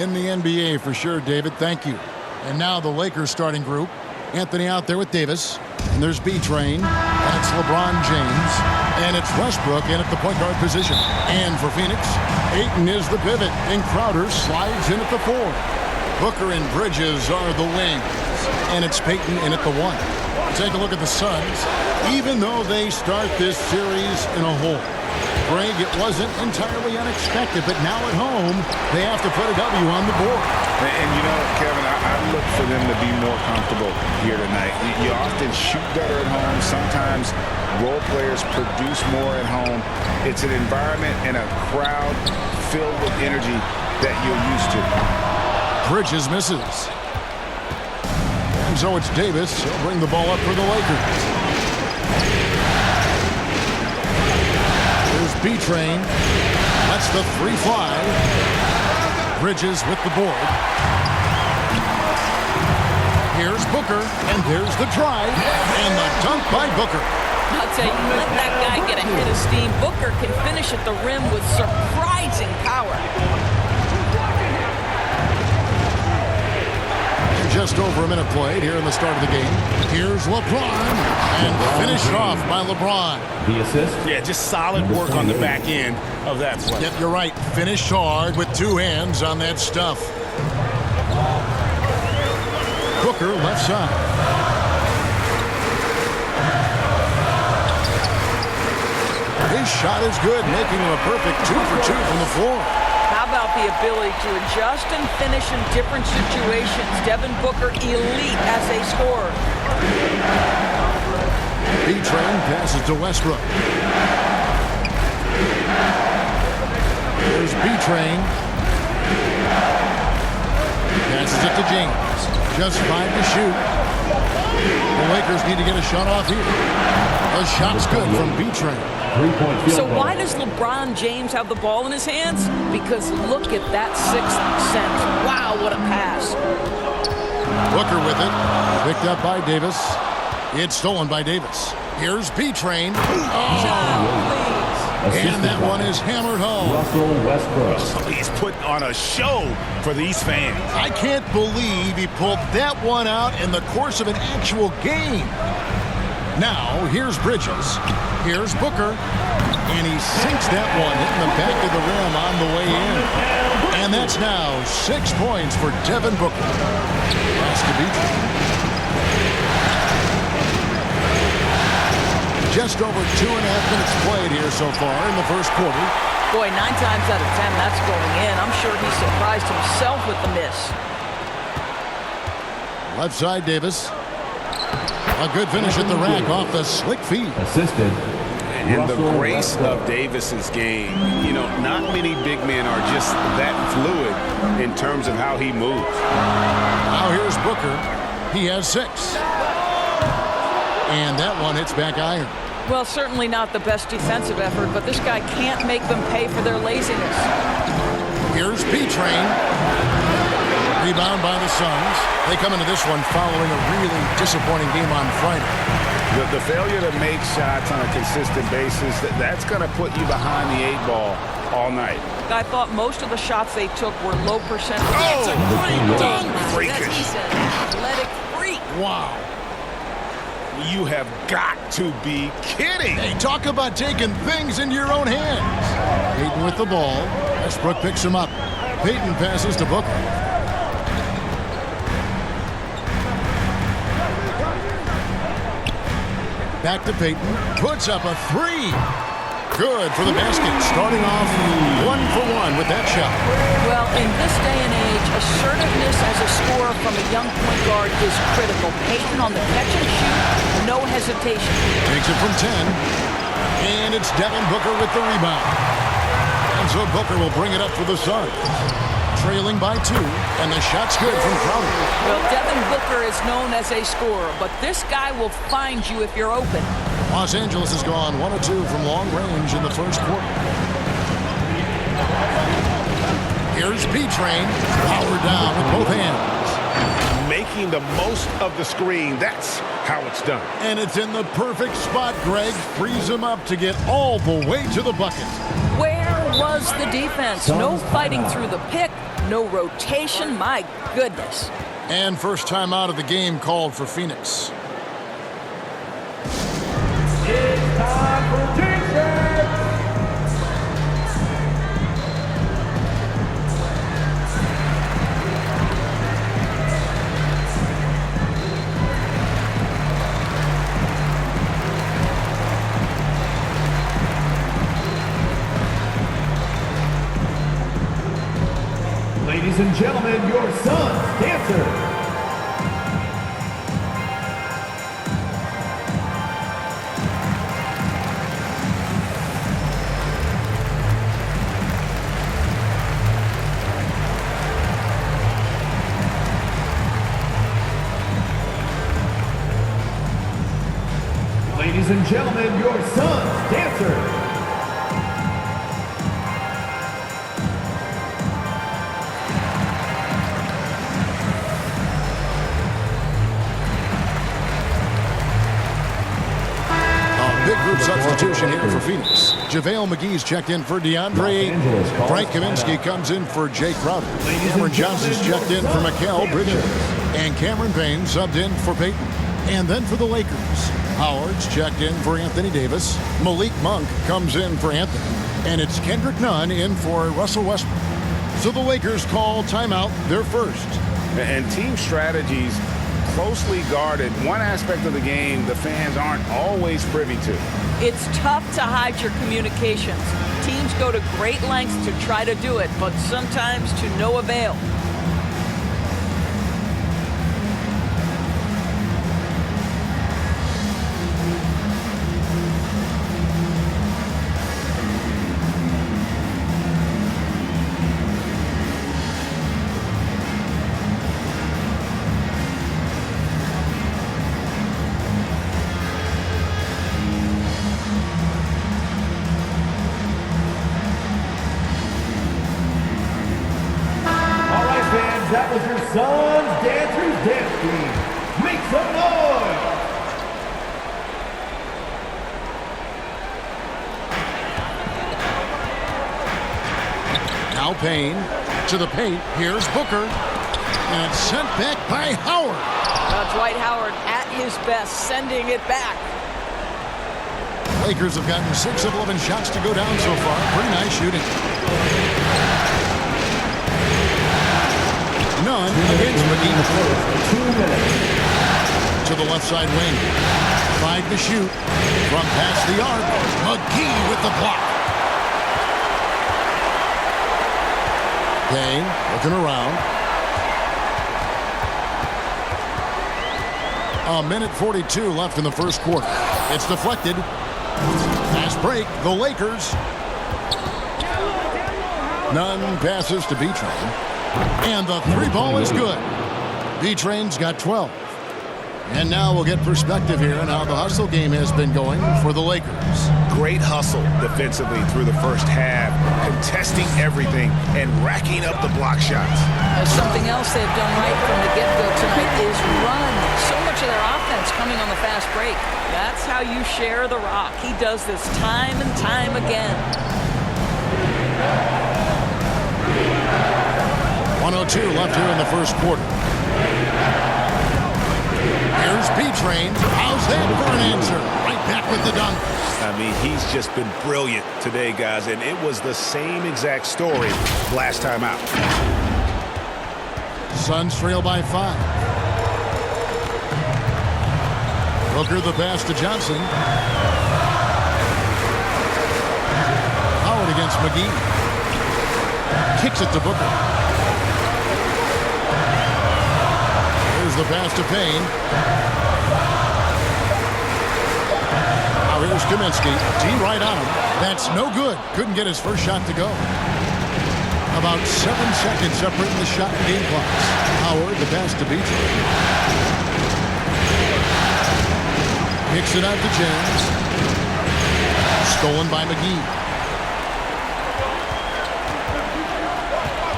In the NBA for sure, David. Thank you. And now the Lakers starting group. Anthony out there with Davis. And there's B-Train. And it's LeBron James. And it's Westbrook in at the point guard position. And for Phoenix, Ayton is the pivot. And Crowder slides in at the 4. Booker and Bridges are the wings. And it's Payton in at the 1. Take a look at the Suns. Even though they start this series in a hole, Greg, it wasn't entirely unexpected, but now at home, they have to put a W on the board. And you know, Kevin, I look for them to be more comfortable here tonight. You often shoot better at home. Sometimes role players produce more at home. It's an environment and a crowd filled with energy that you're used to. Bridges misses. And so it's Davis. He'll bring the ball up for the Lakers. B-Train. That's the 3-5. Bridges with the board. Here's Booker, and there's the drive, and the dunk by Booker. I'll tell you, let that guy get a hit of steam. Booker can finish at the rim with surprising power. Just over a minute played here in the start of the game. Here's LeBron, and finished off by LeBron. The assist? Yeah, just solid work on the back end of that play. Yep, you're right. Finished hard with 2 hands on that stuff. Booker left side. His shot is good, making him a perfect 2 for 2 from the floor. How about the ability to adjust and finish in different situations? Devin Booker, elite as a scorer. B-Train passes to Westbrook. There's B-Train. Passes it to James. Just 5 to shoot. The Lakers need to get a shot off here. The shot's good from B-Train. So why does LeBron James have the ball in his hands? Because look at that 6th sense. Wow, what a pass. Booker with it. Picked up by Davis. It's stolen by Davis. Here's B-Train. And that one is hammered home. Russell Westbrook. He's putting on a show for these fans. I can't believe he pulled that one out in the course of an actual game. Now, here's Bridges. Here's Booker. And he sinks that one, hitting the back of the rim on the way in. And that's now 6 points for Devin Booker. That's to beat. Just over 2.5 minutes played here so far in the first quarter. Boy, 9 times out of 10, that's going in. I'm sure he surprised himself with the miss. Left side, Davis. A good finish at the rack off the slick feet. Assisted. And the grace of Davis's game. You know, not many big men are just that fluid in terms of how he moves. Now here's Booker. He has 6. And that one hits back iron. Well, certainly not the best defensive effort, but this guy can't make them pay for their laziness. Here's B-Train. Rebound by the Suns. They come into this one following a really disappointing game on Friday. The failure to make shots on a consistent basis, that's going to put you behind the 8 ball all night. I thought most of the shots they took were low percentage. Oh, it's a great dunk. freakish. As he said, athletic freak. Wow. You have got to be kidding. Hey, talk about taking things into your own hands. Payton with the ball. Westbrook picks him up. Payton passes to Booker. Back to Payton. Puts up a 3. Good for the basket. Starting off 1 for 1 with that shot. Well, in this day and age, assertiveness as a scorer from a young point guard is critical. Payton on the catch and shoot, no hesitation. Takes it from 10. And it's Devin Booker with the rebound. And so Booker will bring it up for the Suns. Trailing by 2, and the shot's good from Crowder. Well, Devin Booker is known as a scorer, but this guy will find you if you're open. Los Angeles has gone 1 of 2 from long range in the first quarter. Here's B-Train, powered down with both hands. making the most of the screen. That's how it's done. And it's in the perfect spot. Greg frees him up to get all the way to the bucket. Where was the defense? No fighting through the pick, no rotation. My goodness. And first time out of the game called for Phoenix. It's time for defense. Ladies and gentlemen, your son's dancer. Ladies and gentlemen, your son's dancer. Big group substitution here for Phoenix. JaVale McGee's checked in for DeAndre. Frank Kaminsky comes in for Jay Crowder. Cameron Johnson's checked in for Mikal Bridges. And Cameron Payne subbed in for Peyton. And then for the Lakers, Howard's checked in for Anthony Davis. Malik Monk comes in for Anthony. And it's Kendrick Nunn in for Russell Westbrook. So the Lakers call timeout, their first. And team strategies closely guarded. One aspect of the game the fans aren't always privy to. It's tough to hide your communications. Teams go to great lengths to try to do it, but sometimes to no avail. That was your son's Dancer's Dance Team. Make some noise! Now Payne to the paint. Here's Booker. And it's sent back by Howard. Dwight Howard at his best, sending it back. Lakers have gotten 6 of 11 shots to go down so far. Pretty nice shooting. Nunn against McGee. 2 minutes. To the left side wing. 5 to shoot. From past the arc. McGee with the block. Payne looking around. A minute 42 left in the first quarter. It's deflected. Fast break. The Lakers. Nunn passes to B-Train. And the 3 ball is good. B-Train's got 12. And now we'll get perspective here on how the hustle game has been going for the Lakers. Great hustle defensively through the first half, contesting everything and racking up the block shots. Something else they've done right from the get-go tonight is run. So much of their offense coming on the fast break. That's how you share the rock. He does this time and time again. 1:02 left here in the first quarter. Here's B-Train. How's that for an answer? Right back with the dunk. I mean, he's just been brilliant today, guys, and it was the same exact story last time out. Suns trail by 5. Booker the pass to Johnson. Howard against McGee. Kicks it to Booker. Here's the pass to Payne. Now here's Kaminsky. T right on him. That's no good. Couldn't get his first shot to go. About 7 seconds separating the shot and game clocks. Howard the pass to B-Train. Kicks it out to James. Stolen by McGee.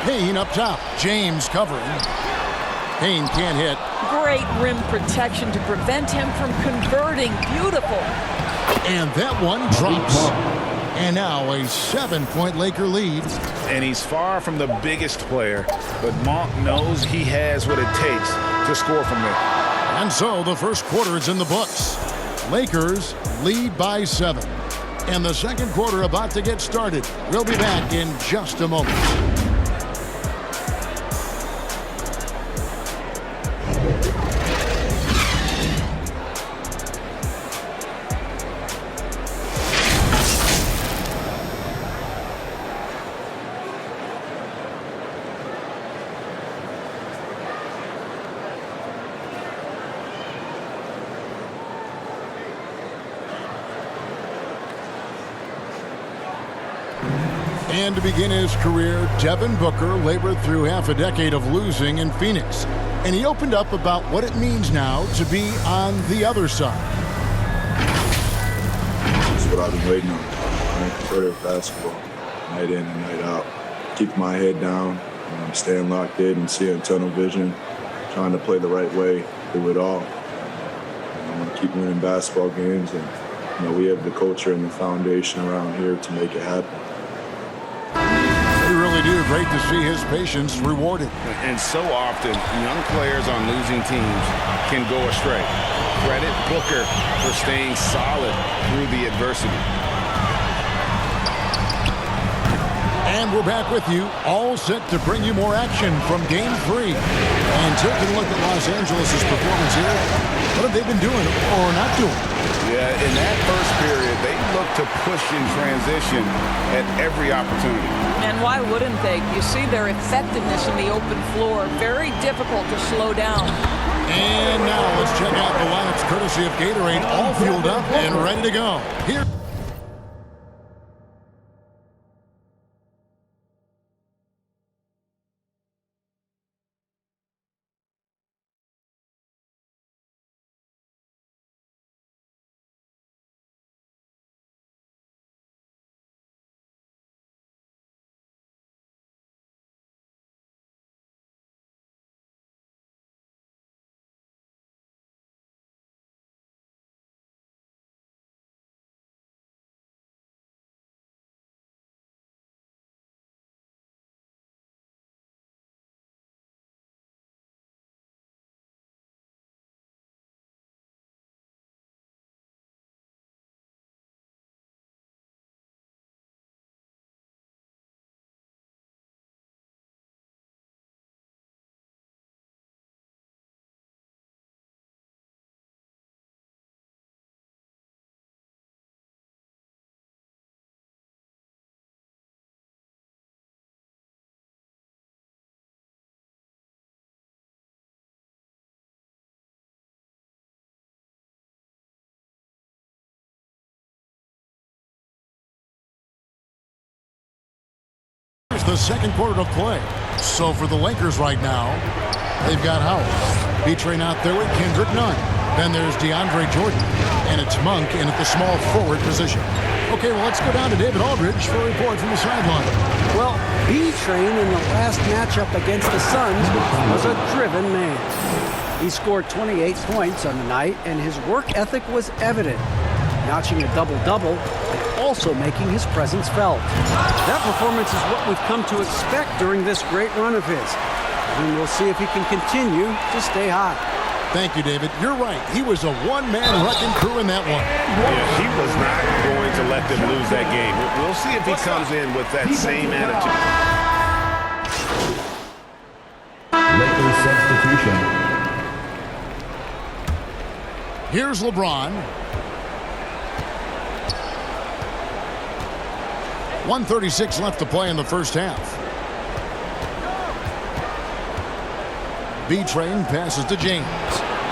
Payne up top. James covering. Payne can't hit. Great rim protection to prevent him from converting. Beautiful. And that one drops. And now a 7-point Laker lead. And he's far from the biggest player, but Monk knows he has what it takes to score from there. And so the first quarter is in the books. Lakers lead by 7. And the second quarter about to get started. We'll be back in just a moment. And to begin his career, Devin Booker labored through half a decade of losing in Phoenix. And he opened up about what it means now to be on the other side. That's what I've been waiting on. Playing competitive basketball, night in and night out. Keeping my head down, staying locked in and seeing tunnel vision, trying to play the right way through it all. I want to keep winning basketball games, and we have the culture and the foundation around here to make it happen. They really do. Great to see his patience rewarded. And so often, young players on losing teams can go astray. Credit Booker for staying solid through the adversity. And we're back with you, all set to bring you more action from Game 3. And taking a look at Los Angeles' performance here. What have they been doing or not doing? Yeah, in that first period, they looked to push in transition at every opportunity. And why wouldn't they? You see their effectiveness in the open floor. Very difficult to slow down. And now let's check out the lineups courtesy of Gatorade, all fueled up and ready to go. Here. The second quarter to play. So for the Lakers right now, they've got Howard. B-Train out there with Kendrick Nunn. Then there's DeAndre Jordan. And it's Monk in at the small forward position. Okay, well, let's go down to David Aldridge for a report from the sideline. Well, B-Train in the last matchup against the Suns was a driven man. He scored 28 points on the night, and his work ethic was evident, notching a double-double and also making his presence felt. That performance is what we've come to expect during this great run of his. And we'll see if he can continue to stay hot. Thank you, David. You're right. He was a one-man wrecking crew in that one. Yeah, he was not going to let them lose that game. We'll see if he comes in with that same attitude. Lakers substitution. Here's LeBron. 1:36 left to play in the first half. B-Train passes to James.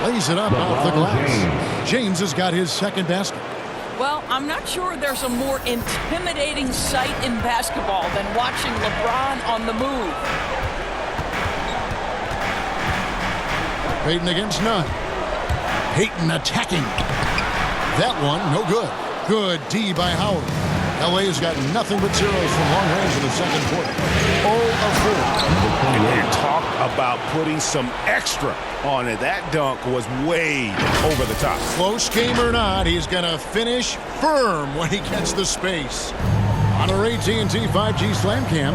Lays it up off the glass. James has got his second basket. Well, I'm not sure there's a more intimidating sight in basketball than watching LeBron on the move. Payton against Nunn. Payton attacking. That one, no good. Good D by Howard. LA's got nothing but zeros from long range in the second quarter. 0 of 4. And you talk about putting some extra on it. That dunk was way over the top. Close game or not, he's going to finish firm when he gets the space. On our AT&T 5G Slam Cam.